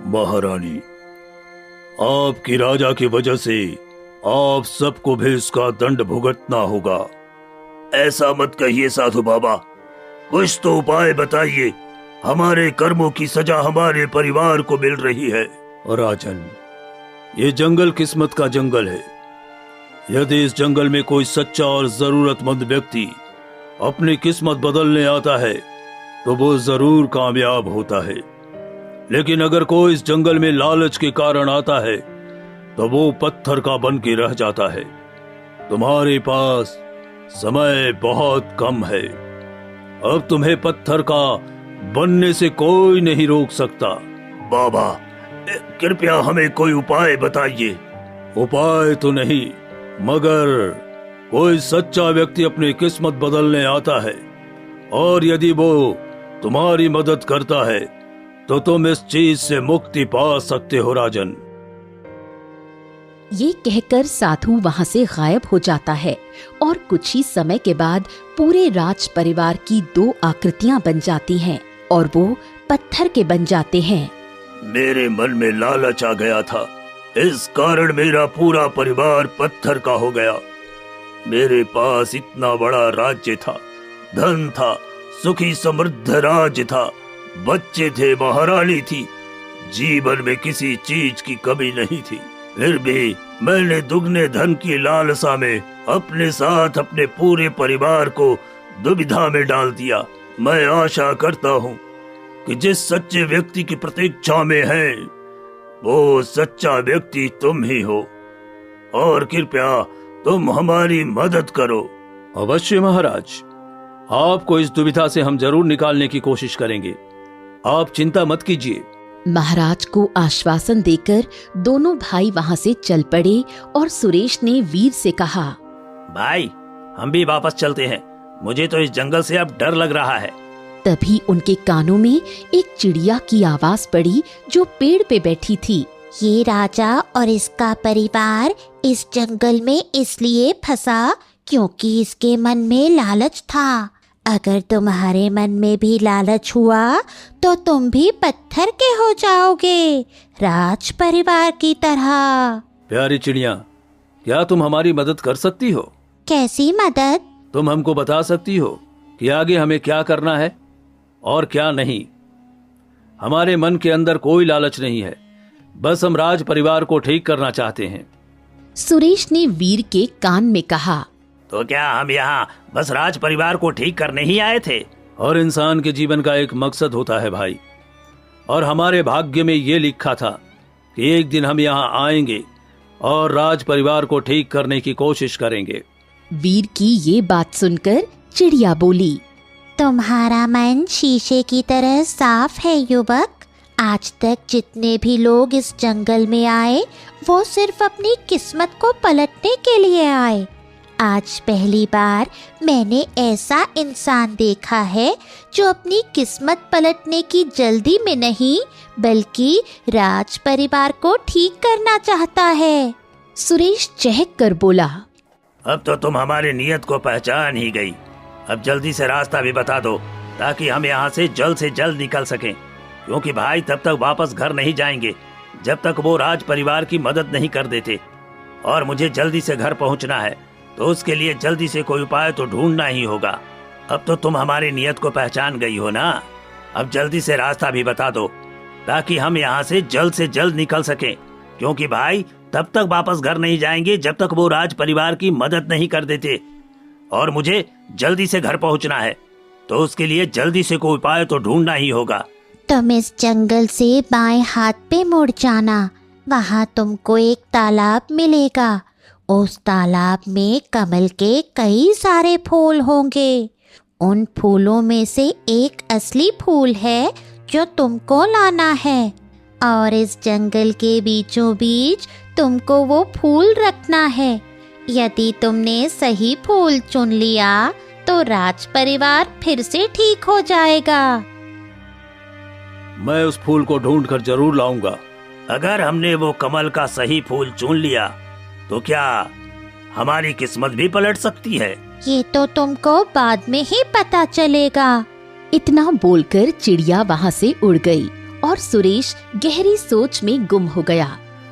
महारानी, आपकी राजा की वजह से आप सबको भी इसका दंड भुगतना होगा। ऐसा मत कहिए साधु बाबा, कुछ तो उपाय बताइए। हमारे कर्मों की सजा हमारे परिवार को मिल रही है। राजन, ये जंगल किस्मत का जंगल है। यदि इस जंगल में कोई सच्चा और जरूरतमंद व्यक्ति अपनी किस्मत बदलने आता है तो वो जरूर कामयाब होता है, लेकिन अगर कोई इस जंगल में लालच के कारण आता है तो वो पत्थर का बन के रह जाता है। तुम्हारे पास समय बहुत कम है। अब तुम्हें पत्थर का बनने से कोई नहीं रोक सकता। बाबा, कृपया हमें कोई उपाय बताइए। उपाय तो नहीं, मगर कोई सच्चा व्यक्ति अपनी किस्मत बदलने आता है और यदि वो तुम्हारी मदद करता है तो तुम इस चीज से मुक्ति पा सकते हो राजन। ये कहकर साधु वहां से गायब हो जाता है और कुछ ही समय के बाद पूरे राज परिवार की 2 आकृतियां बन जाती हैं और वो पत्थर के बन जाते हैं। मेरे मन में लालच आ गया था, इस कारण मेरा पूरा परिवार पत्थर का हो गया। मेरे पास इतना बड़ा राज्य था, धन था, सुखी समृद्ध राज्य था, बच्चे थे, महारानी थी, जीवन में किसी चीज की कमी नहीं थी। फिर भी मैंने दुगने धन की लालसा में अपने साथ अपने पूरे परिवार को दुविधा में डाल दिया। मैं आशा करता हूँ कि जिस सच्चे व्यक्ति की प्रतीक्षा में है वो सच्चा व्यक्ति तुम ही हो, और कृपया तुम हमारी मदद करो। अवश्य महाराज, आपको इस दुविधा से हम जरूर निकालने की कोशिश करेंगे, आप चिंता मत कीजिए। महाराज को आश्वासन देकर दोनों भाई वहां से चल पड़े और सुरेश ने वीर से कहा, भाई हम भी वापस चलते हैं, मुझे तो इस जंगल से अब डर लग रहा है। तभी उनके कानों में एक चिड़िया की आवाज पड़ी जो पेड़ पे बैठी थी। ये राजा और इसका परिवार इस जंगल में इसलिए फंसा क्योंकि इसके मन में लालच था। अगर तुम्हारे मन में भी लालच हुआ तो तुम भी पत्थर के हो जाओगे, राज परिवार की तरह। प्यारी चिड़िया, क्या तुम हमारी मदद कर सकती हो? कैसी मदद? तुम हमको बता सकती हो कि आगे हमें क्या करना है और क्या नहीं। हमारे मन के अंदर कोई लालच नहीं है, बस हम राज परिवार को ठीक करना चाहते हैं। सुरेश ने वीर के कान में कहा, तो क्या हम यहाँ बस राज परिवार को ठीक करने ही आए थे? और इंसान के जीवन का एक मकसद होता है भाई, और हमारे भाग्य में ये लिखा था कि एक दिन हम यहाँ आएंगे और राज परिवार को ठीक करने की कोशिश करेंगे। वीर की ये बात सुनकर चिड़िया बोली, तुम्हारा मन शीशे की तरह साफ है युवक। आज तक जितने भी लोग इस जंगल में आए वो सिर्फ अपनी किस्मत को पलटने के लिए आए। आज पहली बार मैंने ऐसा इंसान देखा है जो अपनी किस्मत पलटने की जल्दी में नहीं बल्कि राज परिवार को ठीक करना चाहता है। सुरेश चहक कर बोला, अब तो तुम हमारी नीयत को पहचान ही गई। अब जल्दी से रास्ता भी बता दो ताकि हम यहाँ से जल्द निकल सकें, क्योंकि भाई तब तक वापस घर नहीं जाएंगे जब तक वो राज परिवार की मदद नहीं कर देते, और मुझे जल्दी से घर पहुँचना है, तो उसके लिए जल्दी से कोई उपाय तो ढूंढना ही होगा। अब तो तुम हमारी नीयत को पहचान गई हो ना, अब जल्दी से रास्ता भी बता दो ताकि हम यहाँ से जल्द निकल सकें, क्योंकि भाई तब तक वापस घर नहीं जाएंगे जब तक वो राज परिवार की मदद नहीं कर देते, और मुझे जल्दी से घर पहुँचना है, तो उसके लिए जल्दी से कोई उपाय तो ढूंढना ही होगा। तुम इस जंगल से बाएं हाथ पे मुड़ जाना, वहाँ तुमको एक तालाब मिलेगा। उस तालाब में कमल के कई सारे फूल होंगे। उन फूलों में से एक असली फूल है जो तुमको लाना है, और इस जंगल के बीचों बीच तुमको वो फूल रखना है। यदि तुमने सही फूल चुन लिया तो राज परिवार फिर से ठीक हो जाएगा। मैं उस फूल को ढूंढकर जरूर लाऊंगा। अगर हमने वो कमल का सही फूल चुन लिया तो क्या हमारी किस्मत भी पलट सकती है? ये तो तुमको बाद में ही पता चलेगा। इतना बोलकर चिड़िया वहाँ से उड़ गई और सुरेश गहरी सोच में गुम हो गया।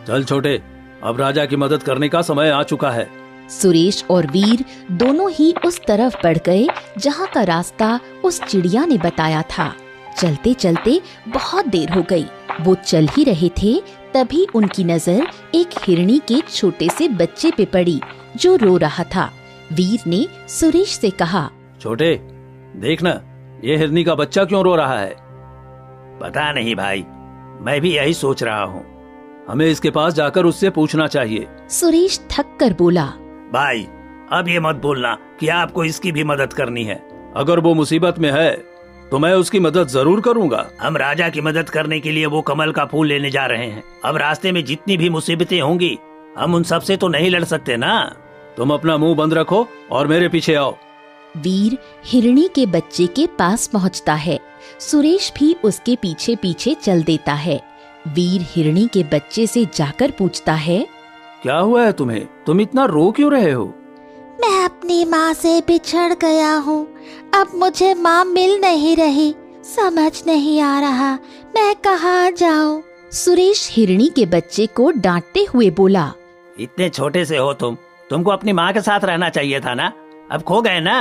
चल छोटे, अब राजा की मदद करने का समय आ चुका है। सुरेश और वीर दोनों ही उस तरफ बढ़ गए जहाँ का रास्ता उस चिड़िया ने बताया था। चलते चलते बहुत देर हो गई। वो चल ही रहे थे, तभी उनकी नजर एक हिरनी के छोटे से बच्चे पे पड़ी जो रो रहा था। वीर ने सुरेश से कहा, छोटे देखना, ये हिरनी का बच्चा क्यों रो रहा है? पता नहीं भाई, मैं भी यही सोच रहा हूँ। हमें इसके पास जाकर उससे पूछना चाहिए। सुरेश थक कर बोला, भाई अब ये मत बोलना कि आपको इसकी भी मदद करनी है। अगर वो मुसीबत में है तो मैं उसकी मदद जरूर करूंगा। हम राजा की मदद करने के लिए वो कमल का फूल लेने जा रहे हैं। अब रास्ते में जितनी भी मुसीबतें होंगी, हम उन सब से तो नहीं लड़ सकते ना। तुम अपना मुंह बंद रखो और मेरे पीछे आओ। वीर हिरनी के बच्चे के पास पहुंचता है। सुरेश भी उसके पीछे पीछे चल देता है। वीर हिरनी के बच्चे से जाकर पूछता है, क्या हुआ है तुम्हें? तुम इतना रो क्यों रहे हो? मैं अपनी माँ से बिछड़ गया हूँ। अब मुझे माँ मिल नहीं रही। समझ नहीं आ रहा मैं कहाँ जाऊँ। सुरेश हिरनी के बच्चे को डांटते हुए बोला, इतने छोटे से हो तुमको अपनी माँ के साथ रहना चाहिए था ना। अब खो गए ना।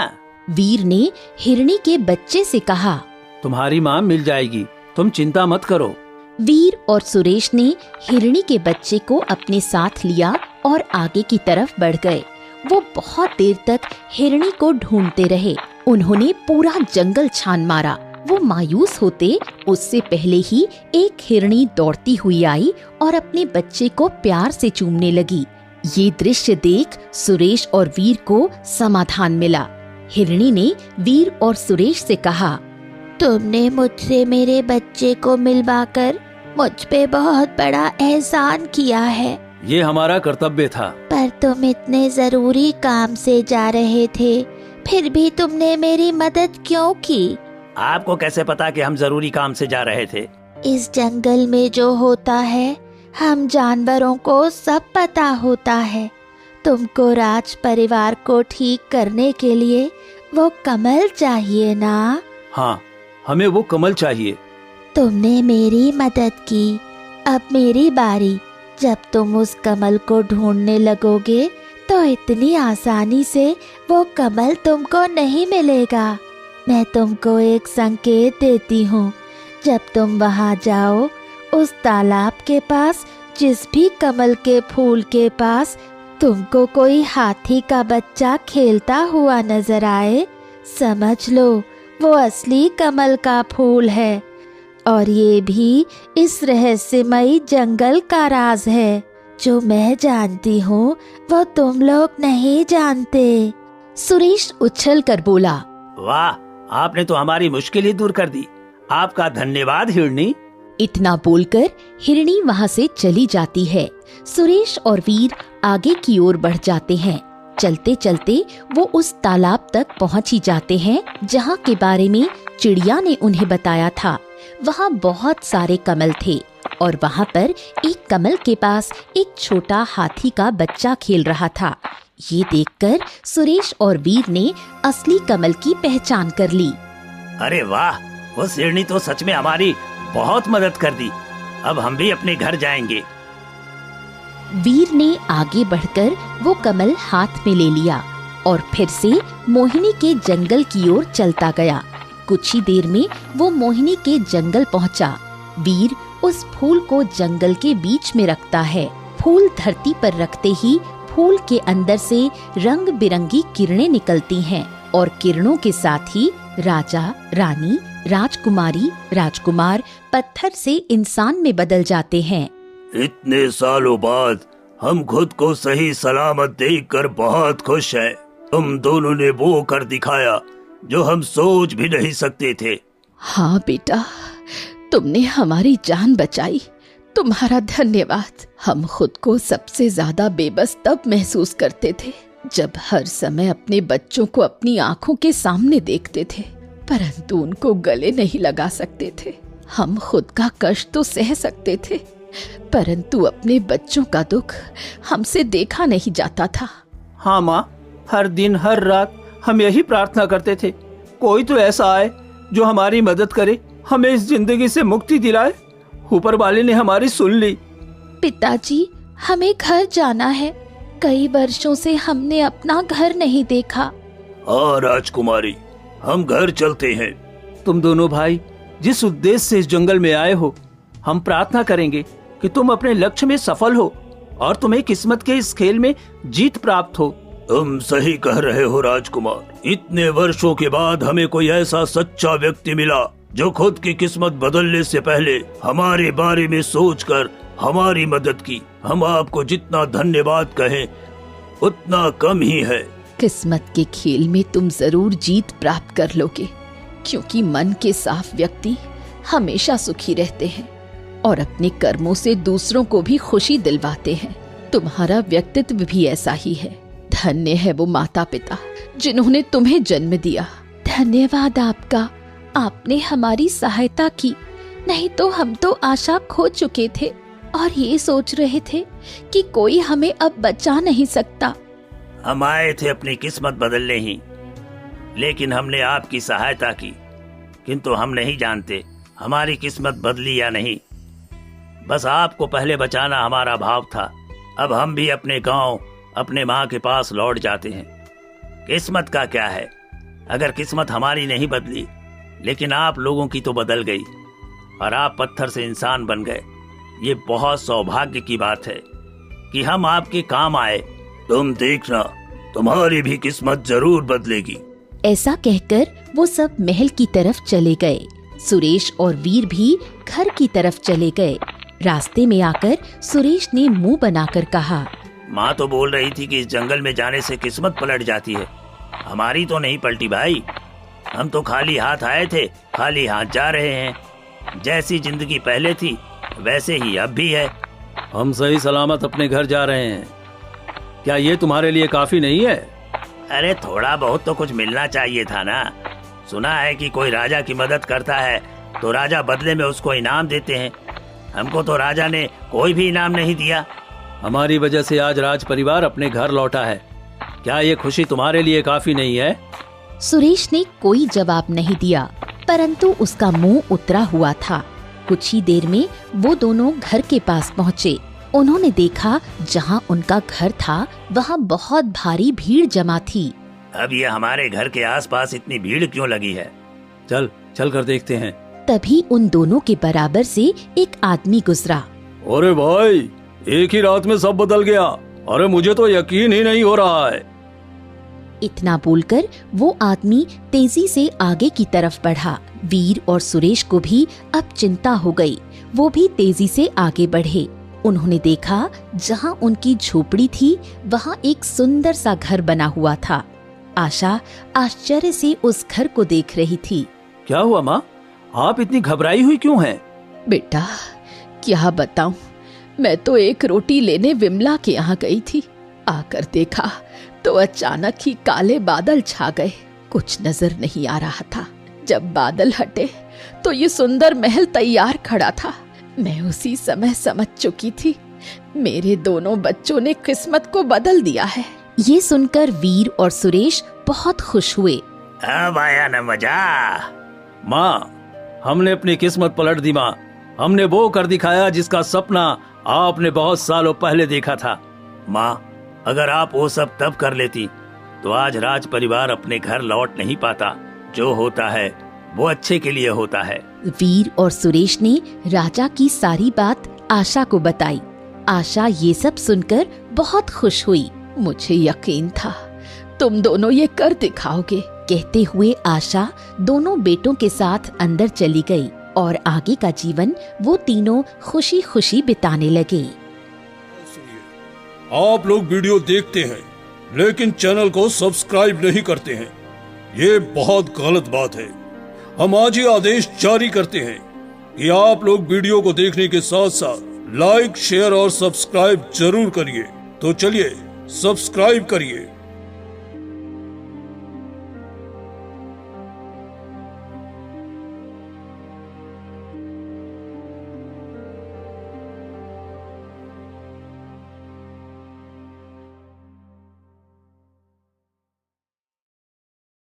वीर ने हिरनी के बच्चे से कहा, तुम्हारी माँ मिल जाएगी, तुम चिंता मत करो। वीर और सुरेश ने हिरनी के बच्चे को अपने साथ लिया और आगे की तरफ बढ़ गए। वो बहुत देर तक हिरनी को ढूंढते रहे। उन्होंने पूरा जंगल छान मारा। वो मायूस होते उससे पहले ही एक हिरनी दौड़ती हुई आई और अपने बच्चे को प्यार से चूमने लगी। ये दृश्य देख सुरेश और वीर को समाधान मिला। हिरनी ने वीर और सुरेश से कहा, तुमने मुझसे मेरे बच्चे को मिलवाकर मुझ पे बहुत बड़ा एहसान किया है। ये हमारा कर्तव्य था। पर तुम इतने जरूरी काम से जा रहे थे, फिर भी तुमने मेरी मदद क्यों की? आपको कैसे पता कि हम जरूरी काम से जा रहे थे? इस जंगल में जो होता है हम जानवरों को सब पता होता है। तुमको राज परिवार को ठीक करने के लिए वो कमल चाहिए ना? हाँ, हमें वो कमल चाहिए। तुमने मेरी मदद की, अब मेरी बारी। जब तुम उस कमल को ढूंढने लगोगे तो इतनी आसानी से वो कमल तुमको नहीं मिलेगा। मैं तुमको एक संकेत देती हूँ। जब तुम वहाँ जाओ, उस तालाब के पास, जिस भी कमल के फूल के पास तुमको कोई हाथी का बच्चा खेलता हुआ नजर आए, समझ लो वो असली कमल का फूल है। और ये भी इस रहस्यमयी जंगल का राज है। जो मैं जानती हूँ वो तुम लोग नहीं जानते। सुरेश उछल कर बोला, वाह, आपने तो हमारी मुश्किल ही दूर कर दी। आपका धन्यवाद हिरनी। इतना बोलकर हिरनी वहाँ से चली जाती है। सुरेश और वीर आगे की ओर बढ़ जाते हैं। चलते चलते वो उस तालाब तक पहुँच ही जाते हैं जहाँ के बारे में चिड़िया ने उन्हें बताया था। वहाँ बहुत सारे कमल थे और वहाँ पर एक कमल के पास एक छोटा हाथी का बच्चा खेल रहा था। ये देखकर सुरेश और वीर ने असली कमल की पहचान कर ली। अरे वाह, वो हिरनी तो सच में हमारी बहुत मदद कर दी। अब हम भी अपने घर जाएंगे। वीर ने आगे बढ़कर वो कमल हाथ में ले लिया और फिर से मोहिनी के जंगल की ओर चलता गया। कुछ ही देर में वो मोहिनी के जंगल पहुंचा। वीर उस फूल को जंगल के बीच में रखता है। फूल धरती पर रखते ही फूल के अंदर से रंग बिरंगी किरणें निकलती हैं और किरणों के साथ ही राजा, रानी, राजकुमारी, राजकुमार पत्थर से इंसान में बदल जाते हैं। इतने सालों बाद हम खुद को सही सलामत देखकर बहुत खुश हैं। तुम दोनों ने वो कर दिखाया जो हम सोच भी नहीं सकते थे। हाँ बेटा, तुमने हमारी जान बचाई। तुम्हारा धन्यवाद। हम खुद को सबसे ज्यादा बेबस तब महसूस करते थे जब हर समय अपने बच्चों को अपनी आंखों के सामने देखते थे, परंतु उनको गले नहीं लगा सकते थे। हम खुद का कष्ट तो सह सकते थे, परंतु अपने बच्चों का दुख हमसे देखा नहीं जाता था। हाँ माँ, हर दिन हर रात हम यही प्रार्थना करते थे, कोई तो ऐसा आए जो हमारी मदद करे, हमें इस जिंदगी से मुक्ति दिलाए। ऊपर वाले ने हमारी सुन ली। पिताजी, हमें घर जाना है। कई वर्षों से हमने अपना घर नहीं देखा। हाँ राजकुमारी, हम घर चलते हैं। तुम दोनों भाई जिस उद्देश्य से इस जंगल में आए हो, हम प्रार्थना करेंगे कि तुम अपने लक्ष्य में सफल हो और तुम्हें किस्मत के इस खेल में जीत प्राप्त हो। तुम सही कह रहे हो राजकुमार। इतने वर्षों के बाद हमें कोई ऐसा सच्चा व्यक्ति मिला जो खुद की किस्मत बदलने से पहले हमारे बारे में सोचकर हमारी मदद की। हम आपको जितना धन्यवाद कहें उतना कम ही है। किस्मत के खेल में तुम जरूर जीत प्राप्त कर लोगे, क्योंकि मन के साफ व्यक्ति हमेशा सुखी रहते हैं और अपने कर्मों से दूसरों को भी खुशी दिलवाते हैं। तुम्हारा व्यक्तित्व भी ऐसा ही है। धन्य है वो माता पिता जिन्होंने तुम्हें जन्म दिया। धन्यवाद आपका, आपने हमारी सहायता की। नहीं तो हम तो आशा खो चुके थे और ये सोच रहे थे कि कोई हमें अब बचा नहीं सकता। हम आए थे अपनी किस्मत बदलने ही, लेकिन हमने आपकी सहायता की, किंतु हम नहीं जानते हमारी किस्मत बदली या नहीं। बस आपको पहले बचाना हमारा भाव था। अब हम भी अपने गांव, अपने माँ के पास लौट जाते हैं। किस्मत का क्या है, अगर किस्मत हमारी नहीं बदली, लेकिन आप लोगों की तो बदल गई और आप पत्थर से इंसान बन गए। ये बहुत सौभाग्य की बात है कि हम आपके काम आए। तुम देखना, तुम्हारी भी किस्मत जरूर बदलेगी। ऐसा कहकर वो सब महल की तरफ चले गए। सुरेश और वीर भी घर की तरफ चले गए। रास्ते में आकर सुरेश ने मुंह बनाकर कहा, माँ तो बोल रही थी कि इस जंगल में जाने से किस्मत पलट जाती है। हमारी तो नहीं पलटी भाई। हम तो खाली हाथ आए थे, खाली हाथ जा रहे हैं। जैसी जिंदगी पहले थी वैसे ही अब भी है। हम सही सलामत अपने घर जा रहे हैं। क्या ये तुम्हारे लिए काफी नहीं है? अरे थोड़ा बहुत तो कुछ मिलना चाहिए था ना। सुना है कि कोई राजा की मदद करता है तो राजा बदले में उसको इनाम देते हैं। हमको तो राजा ने कोई भी इनाम नहीं दिया। हमारी वजह से आज राज परिवार अपने घर लौटा है। क्या ये खुशी तुम्हारे लिए काफी नहीं है? सुरेश ने कोई जवाब नहीं दिया, परंतु उसका मुंह उतरा हुआ था। कुछ ही देर में वो दोनों घर के पास पहुँचे। उन्होंने देखा जहाँ उनका घर था वहाँ बहुत भारी भीड़ जमा थी। अब ये हमारे घर के आसपास इतनी भीड़ क्यों लगी है? चल कर देखते हैं। तभी उन दोनों के बराबर से एक आदमी गुजरा। अरे भाई, एक ही रात में सब बदल गया। अरे मुझे तो यकीन ही नहीं हो रहा है। इतना बोलकर वो आदमी तेजी से आगे की तरफ बढ़ा। वीर और सुरेश को भी अब चिंता हो गई। वो भी तेजी से आगे बढ़े। उन्होंने देखा जहाँ उनकी झोपड़ी थी वहाँ एक सुंदर सा घर बना हुआ था। आशा आश्चर्य से उस घर को देख रही थी। क्या हुआ माँ, आप इतनी घबराई हुई क्यों हैं? बेटा, क्या बताऊं, मैं तो एक रोटी लेने विमला के यहाँ गई थी। आकर देखा तो अचानक ही काले बादल छा गए। कुछ नजर नहीं आ रहा था। जब बादल हटे तो ये सुंदर महल तैयार खड़ा था। मैं उसी समय समझ चुकी थी मेरे दोनों बच्चों ने किस्मत को बदल दिया है। ये सुनकर वीर और सुरेश बहुत खुश हुए। अब आया न मजा। माँ, हमने अपनी किस्मत पलट दी। माँ, हमने वो कर दिखाया जिसका सपना आपने बहुत सालों पहले देखा था। माँ, अगर आप वो सब तब कर लेती तो आज राज परिवार अपने घर लौट नहीं पाता। जो होता है वो अच्छे के लिए होता है। वीर और सुरेश ने राजा की सारी बात आशा को बताई। आशा ये सब सुनकर बहुत खुश हुई। मुझे यकीन था तुम दोनों ये कर दिखाओगे। कहते हुए आशा दोनों बेटों के साथ अंदर चली गई और आगे का जीवन वो तीनों खुशी खुशी बिताने लगे। आप लोग वीडियो देखते हैं लेकिन चैनल को सब्सक्राइब नहीं करते हैं, ये बहुत गलत बात है। हम आज ही आदेश जारी करते हैं कि आप लोग वीडियो को देखने के साथ साथ लाइक, शेयर और सब्सक्राइब जरूर करिए। तो चलिए सब्सक्राइब करिए।